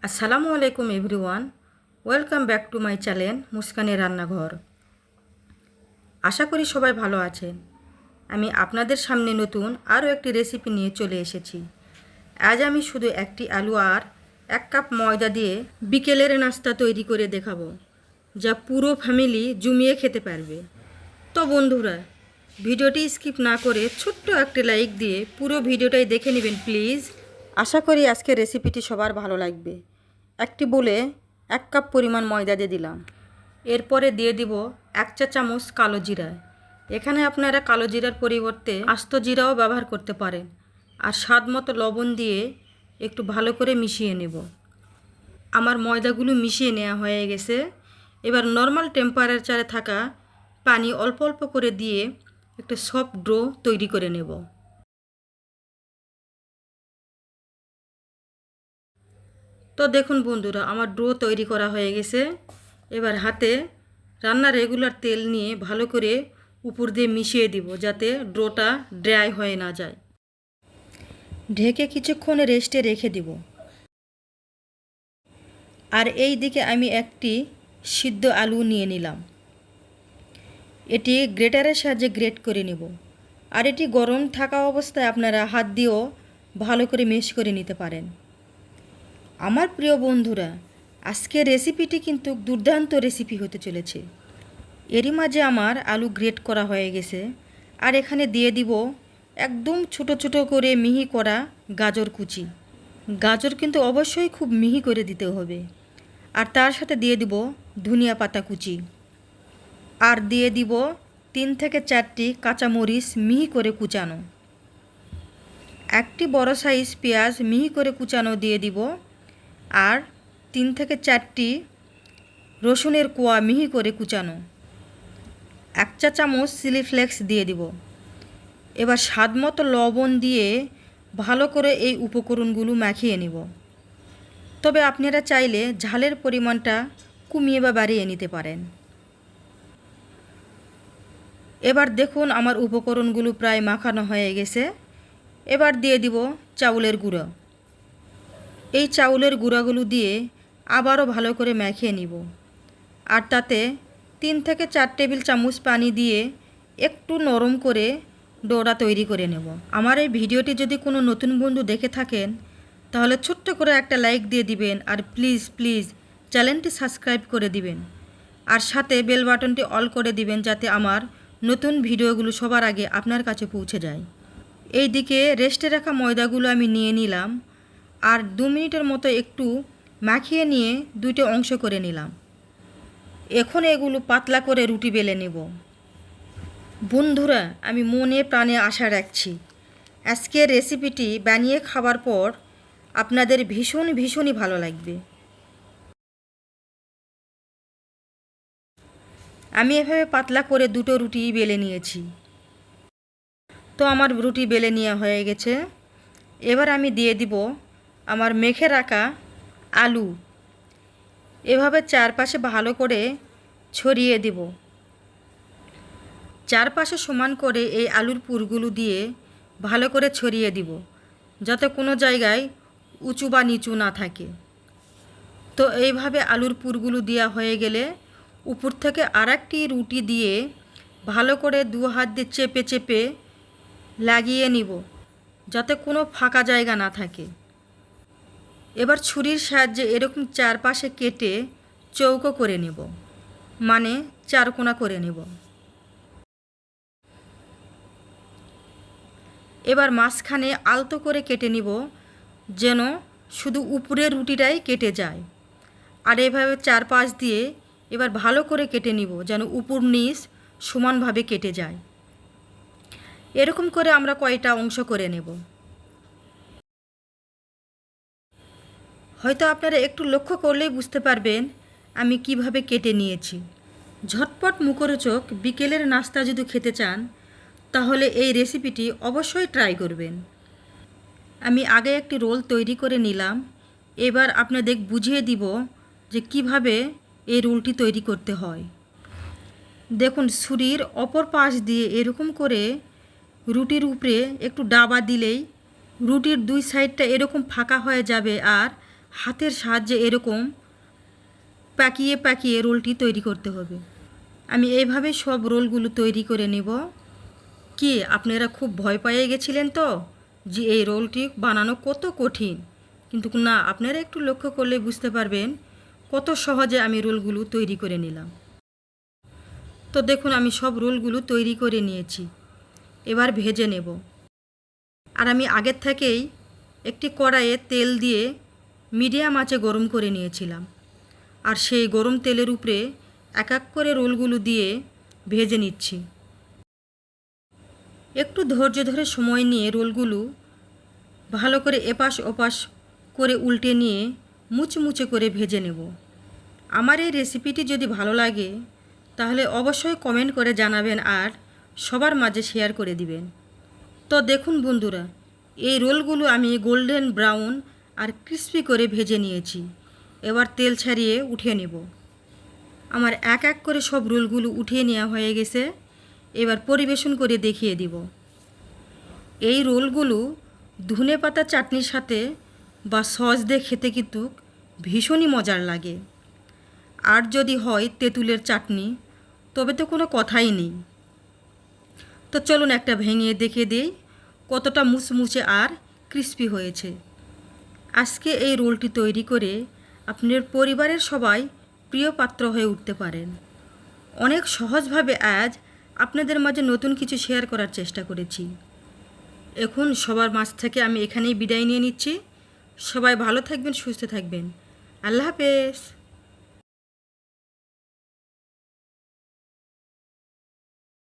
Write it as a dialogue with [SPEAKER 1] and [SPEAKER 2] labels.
[SPEAKER 1] আসসালামু আলাইকুম everyone, welcome back to my channel মুস্কানের রান্নাঘর। আশা করি সবাই ভালো আছেন। আমি আপনাদের সামনে নতুন আরও একটি রেসিপি নিয়ে চলে এসেছি। আজ আমি শুধু একটি আলু আর 1 কাপ ময়দা দিয়ে বিকেলের নাস্তা তৈরি করে দেখাবো, যা পুরো ফ্যামিলি জমিয়ে খেতে পারবে। তো বন্ধুরা, ভিডিওটি স্কিপ না করে ছোট্ট একটি লাইক দিয়ে পুরো ভিডিওটাই দেখে নেবেন প্লিজ। আশা করি আজকের রেসিপিটি সবার ভালো লাগবে। একটি বলে 1 কাপ পরিমাণ ময়দা দিয়ে দিলাম। এরপরে দিয়ে দিব 1 চা চামচ কালো জিরা। এখানে আপনারা কালো জিরার পরিবর্তে আস্ত জিরাও ব্যবহার করতে পারেন। আর স্বাদ মতো লবণ দিয়ে একটু ভালো করে মিশিয়ে নেব। আমার ময়দাগুলো মিশিয়ে নেওয়া হয়ে গেছে। এবার নর্মাল টেম্পারেচারে থাকা পানি অল্প অল্প করে দিয়ে একটা সফট ডো তৈরি করে নেব। তো দেখুন বন্ধুরা, আমার ডো তৈরি করা হয়ে গেছে। এবার হাতে রান্নার রেগুলার তেল নিয়ে ভালো করে উপর দিয়ে মিশিয়ে দিব, যাতে ডোটা ড্রাই হয়ে না যায়। ঢেকে কিছুক্ষণ রেস্টে রেখে দিব। আর এই দিকে আমি একটি সিদ্ধ আলু নিয়ে নিলাম। এটি গ্রেটারের সাহায্যে গ্রেট করে নেব। আর এটি গরম থাকা অবস্থায় আপনারা হাত দিয়েও ভালো করে মেশ করে নিতে পারেন। আমার প্রিয় বন্ধুরা, আজকের রেসিপিটি কিন্তু দুর্দান্ত রেসিপি হতে চলেছে। এরই মাঝে আমার আলু গ্রেট করা হয়ে গেছে। আর এখানে দিয়ে দিব একদম ছোট ছোট করে মিহি করা গাজর কুচি। গাজর কিন্তু অবশ্যই খুব মিহি করে দিতে হবে। আর তার সাথে দিয়ে দিব ধনিয়া পাতা কুচি। আর দিয়ে দিব 3 থেকে 4টি কাঁচামরিচ মিহি করে কুচানো। একটি বড় সাইজ পেঁয়াজ মিহি করে কুচানো দিয়ে দিব। আর 3 থেকে 4টি রসুনের কোয়া মিহি করে কুচানো। 1 চা চামচ চিলি ফ্লেক্স দিয়ে দিব। এবার স্বাদ মতো লবণ দিয়ে ভালো করে এই উপকরণগুলো মাখিয়ে নিব। তবে আপনারা চাইলে ঝালের পরিমাণটা কমিয়ে বা বাড়িয়ে নিতে পারেন। এবার দেখুন আমার উপকরণগুলো প্রায় মাখানো হয়ে গেছে। এবার দিয়ে দিব চাউলের গুঁড়ো। এই চাউলের গুঁড়াগুলো দিয়ে আবারও ভালো করে মাখিয়ে নিব। আর তাতে 3 থেকে 4 টেবিল চামচ পানি দিয়ে একটু নরম করে ডোটা তৈরি করে নেব। আমার এই ভিডিওটি যদি কোনো নতুন বন্ধু দেখে থাকেন, তাহলে ছোট্ট করে একটা লাইক দিয়ে দিবেন। আর প্লিজ প্লিজ চ্যানেলটি সাবস্ক্রাইব করে দিবেন। আর সাথে বেল বাটনটি অল করে দিবেন, যাতে আমার নতুন ভিডিওগুলো সবার আগে আপনার কাছে পৌঁছে যায়। এই দিকে রেস্টে রাখা ময়দাগুলো আমি নিয়ে নিলাম। আর 2 মিনিটের মতো একটু মাখিয়ে নিয়ে 2টো অংশ করে নিলাম। এখন এগুলো পাতলা করে রুটি বেলে নেব। বন্ধুরা, আমি মনে প্রাণে আশা রাখছি আজকের রেসিপিটি বানিয়ে খাবার পর আপনাদের ভীষণই ভালো লাগবে। আমি এভাবে পাতলা করে 2টো রুটি বেলে নিয়েছি। তো আমার রুটি বেলে নেওয়া হয়ে গেছে। এবার আমি দিয়ে দিব আমার মেখে রাখা আলু। এভাবে চারপাশে ভালো করে ছড়িয়ে দিব। চারপাশে সমান করে এই আলুর পুরগুলো দিয়ে ভালো করে ছড়িয়ে দিব, যাতে কোনো জায়গায় উঁচু বা নিচু না থাকে। তো এইভাবে আলুর পুরগুলো দেওয়া হয়ে গেলে উপর থেকে আরেকটি রুটি দিয়ে ভালো করে 2 হাত দিয়ে চেপে চেপে লাগিয়ে নিব, যাতে কোনো ফাঁকা জায়গা না থাকে। এবার ছুরির সাহায্যে এরকম চারপাশে কেটে চৌকো করে নেব, মানে 4 কোণা করে নেব। এবার মাঝখানে আলতো করে কেটে নিব, যেন শুধু উপরের রুটিটাই কেটে যায়। আর এভাবে 4 পাশ দিয়ে এবার ভালো করে কেটে নিব, যেন উপর নিচ সমানভাবে কেটে যায়। এরকম করে আমরা কয়টা অংশ করে নেব। হয়তো আপনারা একটু লক্ষ্য করলেই বুঝতে পারবেন আমি কিভাবে কেটে নিয়েছি। ঝটপট মুখরোচক বিকেলের নাস্তা যদি খেতে চান, তাহলে এই রেসিপিটি অবশ্যই ট্রাই করবেন। আমি আগে একটি রোল তৈরি করে নিলাম। এবার আপনাদের বুঝিয়ে দিব যে কিভাবে এই রোলটি তৈরি করতে হয়। দেখুন, ছুরির অপর পাশ দিয়ে এরকম করে রুটির উপরে একটু ডাবা দিলেই রুটির 2 সাইডটা এরকম ফাঁকা হয়ে যাবে। আর হাতের সাহায্যে এরকম পাকিয়ে পাকিয়ে রোলটি তৈরি করতে হবে। আমি এইভাবে সব রোলগুলো তৈরি করে নেব। কি আপনারা খুব ভয় পেয়ে গেছিলেন তো যে এই রোলটি বানানো কত কঠিন, কিন্তু না, আপনারা একটু লক্ষ্য করলে বুঝতে পারবেন কত সহজে আমি রোলগুলো তৈরি করে নিলাম। তো দেখুন আমি সব রোলগুলো তৈরি করে নিয়েছি, এবার ভেজে নেব। আর আমি আগের থেকেই একটি কড়াইয়ে তেল দিয়ে মিডিয়াম আঁচে গরম করে নিয়েছিলাম, আর সেই গরম তেলের উপরে এক এক করে রোলগুলো দিয়ে ভেজে নিচ্ছি। একটু ধৈর্য ধরে সময় নিয়ে রোলগুলো ভালো করে এপাশ ওপাশ করে উল্টে নিয়ে মুচমুচে করে ভেজে নেব। আমার এই রেসিপিটি যদি ভালো লাগে তাহলে অবশ্যই কমেন্ট করে জানাবেন আর সবার মাঝে শেয়ার করে দিবেন। তো দেখুন বন্ধুরা, এই রোলগুলো আমি গোল্ডেন ব্রাউন আর ক্রিস্পি করে ভেজে নিয়েছি। এবার তেল ছাড়িয়ে উঠিয়ে নেব। আমার এক এক করে সব রোলগুলো উঠিয়ে নেওয়া হয়ে গেছে। এবার পরিবেশন করে দেখিয়ে দিব। এই রোলগুলো ধনেপাতা চাটনির সাথে বা সস দিয়ে খেতে কিন্তু ভীষণই মজার লাগে। আর যদি হয় তেঁতুলের চাটনি, তবে তো কোনো কথাই নেই। তো চলুন একটা ভেঙে দেখিয়ে দিই কতটা মুচমুচে আর ক্রিস্পি হয়েছে। আজকে এই রোলটি তৈরি করে আপনার পরিবারের সবাই প্রিয় পাত্র হয়ে উঠতে পারেন। অনেক সহজভাবে আজ আপনাদের মাঝে নতুন কিছু শেয়ার করার চেষ্টা করেছি। এখন সবার মাঝ থেকে আমি এখানেই বিদায় নিয়ে নিচ্ছি। সবাই ভালো থাকবেন, সুস্থ থাকবেন। আল্লাহ হাফেজ।